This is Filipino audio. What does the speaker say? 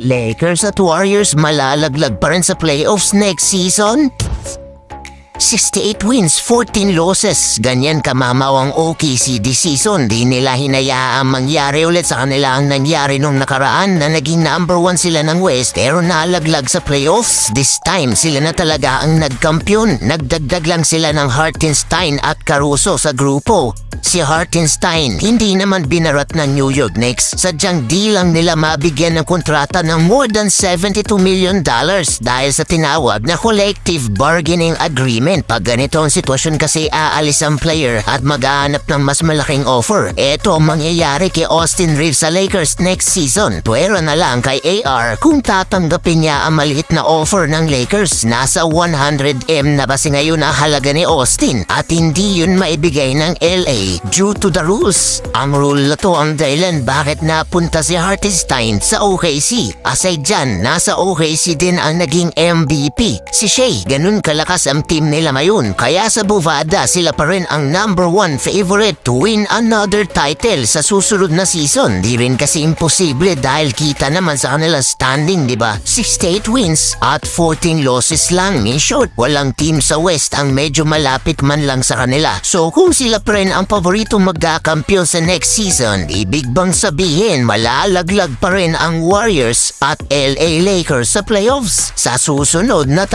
Lakers at Warriors malalaglag pa rin sa playoffs next season? 68 wins, 14 losses. Ganyan kamamaw ang OKC this season. Di nila hinayaang mangyari ulit sa kanila ang nangyari nung nakaraan na naging number 1 sila ng West pero nalaglag sa playoffs. This time, sila na talaga ang nagkampiyon. Nagdagdag lang sila ng Hartenstein at Caruso sa grupo. Si Hartenstein, hindi naman binarat ng New York Knicks. Sadyang di lang nila mabigyan ng kontrata ng more than $72 million dahil sa tinawag na collective bargaining agreement. Pag ganito ang sitwasyon kasi aalis ang player at maghahanap ng mas malaking offer. Ito ang mangyayari kay Austin Reeves sa Lakers next season. Pwera na lang kay AR kung tatanggapin niya ang maliit na offer ng Lakers. Nasa 100M na kasi ngayon ang halaga ni Austin at hindi yun maibigay ng LA due to the rules. Ang rule na to ang dahilan bakit napunta si Hartenstein sa OKC. Aside dyan, nasa OKC din ang naging MVP, si Shea. Ganun kalakas ang team nila ngayon, kaya sa Bovada sila pa rin ang number 1 favorite to win another title sa susunod na season. Di rin kasi imposible dahil kita naman sa kanila standing, diba? 68 wins at 14 losses lang. In short, walang team sa West ang medyo malapit man lang sa kanila. So kung sila pa rin ang paborito magkakampiyon sa next season, ibig bang sabihin malalaglag pa rin ang Warriors at LA Lakers sa playoffs? Sa susunod na